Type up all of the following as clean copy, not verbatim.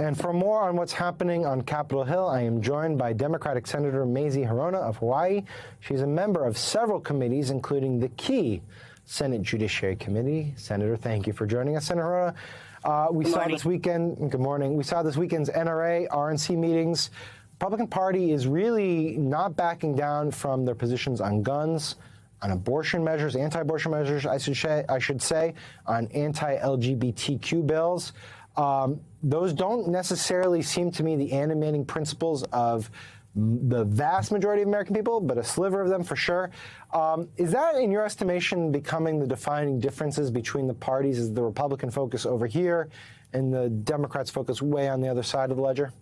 And for more on what's happening on Capitol Hill, I am joined by Democratic Senator Mazie Hirono of Hawaii. She's a member of several committees, including the key Senate Judiciary Committee. Senator, thank you for joining us. Senator Hirono, we saw this weekend, good morning, we saw this weekend's NRA, RNC meetings. Republican Party is really not backing down from their positions on guns, on abortion measures, anti-abortion measures, I should say, on anti-LGBTQ bills. Those don't necessarily seem to me the animating principles of the vast majority of American people, but a sliver of them for sure. Is that, in your estimation, becoming the defining differences between the parties? Is the Republican focus over here and the Democrats' focus way on the other side of the ledger?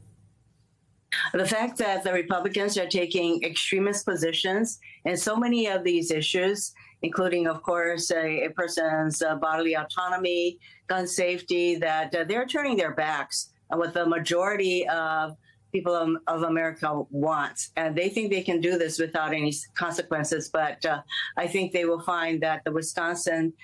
The fact that the Republicans are taking extremist positions in so many of these issues, including, of course, a person's bodily autonomy, gun safety, that they're turning their backs on what the majority of people of America want. And they think they can do this without any consequences. But I think they will find that the Wisconsin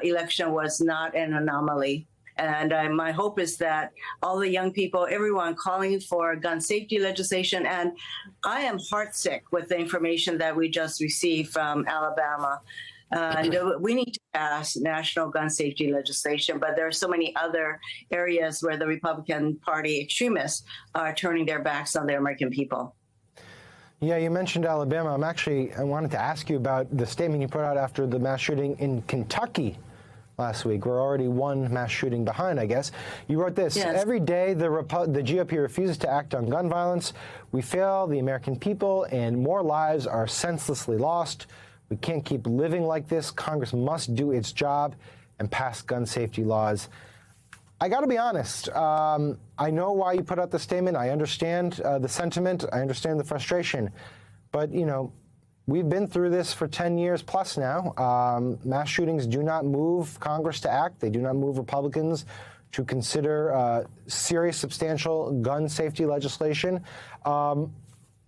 election was not an anomaly. And my hope is that all the young people, everyone calling for gun safety legislation, and I am heartsick with the information that we just received from Alabama. We need to pass national gun safety legislation, but there are so many other areas where the Republican Party extremists are turning their backs on the American people. Yeah, you mentioned Alabama. I wanted to ask you about the statement you put out after the mass shooting in Kentucky last week. We're already one mass shooting behind, I guess. You wrote this: yes. Every day the GOP refuses to act on gun violence. We fail the American people and more lives are senselessly lost. We can't keep living like this. Congress must do its job and pass gun safety laws. I got to be honest. I know why you put out the statement. I understand the sentiment. I understand the frustration. But, you know, we've been through this for 10 years plus now. Mass shootings do not move Congress to act. They do not move Republicans to consider serious, substantial gun safety legislation. Do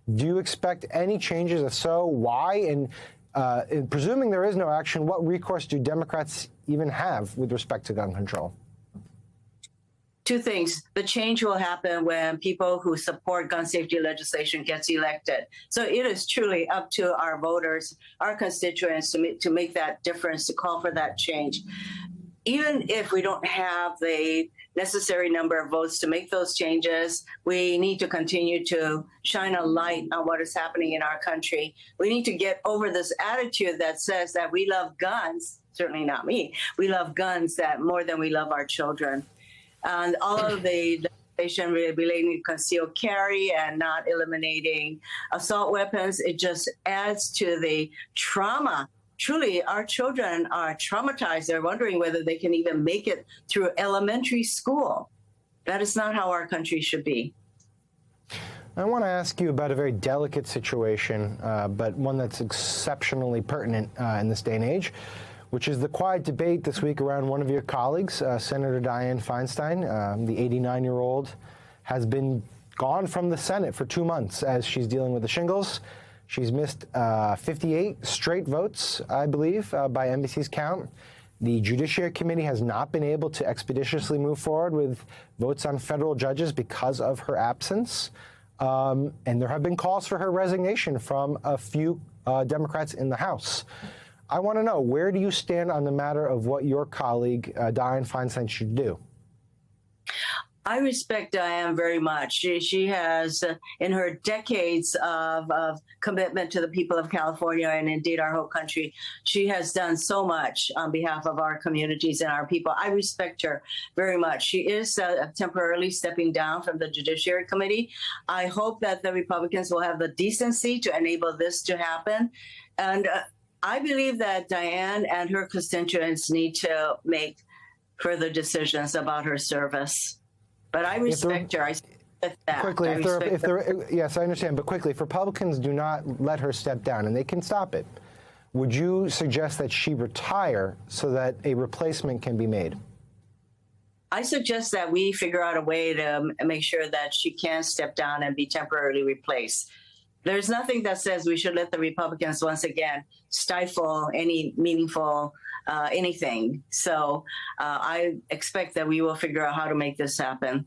you expect any changes? If so, why? And presuming there is no action, what recourse do Democrats even have with respect to gun control? Two things. The change will happen when people who support gun safety legislation gets elected. So it is truly up to our voters, our constituents, to make that difference, to call for that change. Even if we don't have the necessary number of votes to make those changes, we need to continue to shine a light on what is happening in our country. We need to get over this attitude that says that we love guns, certainly not me, we love guns that more than we love our children. And all of the legislation relating to concealed carry and not eliminating assault weapons, it just adds to the trauma. Truly, our children are traumatized. They're wondering whether they can even make it through elementary school. That is not how our country should be. I want to ask you about a very delicate situation, but one that's exceptionally pertinent in this day and age, which is the quiet debate this week around one of your colleagues, Senator Dianne Feinstein. The 89-year-old has been gone from the Senate for 2 months as she's dealing with the shingles. She's missed 58 straight votes, I believe, by NBC's count. The Judiciary Committee has not been able to expeditiously move forward with votes on federal judges because of her absence. And there have been calls for her resignation from a few Democrats in the House. I want to know, where do you stand on the matter of what your colleague, Dianne Feinstein, should do? I respect Dianne very much. She has, in her decades of commitment to the people of California and indeed our whole country, she has done so much on behalf of our communities and our people. I respect her very much. She is temporarily stepping down from the Judiciary Committee. I hope that the Republicans will have the decency to enable this to happen. And I believe that Dianne and her constituents need to make further decisions about her service. But I respect her. I respect that. Quickly, yes, I understand. But quickly, if Republicans do not let her step down, and they can stop it, would you suggest that she retire so that a replacement can be made? I suggest that we figure out a way to make sure that she can step down and be temporarily replaced. There's nothing that says we should let the Republicans once again stifle any meaningful anything. So I expect that we will figure out how to make this happen.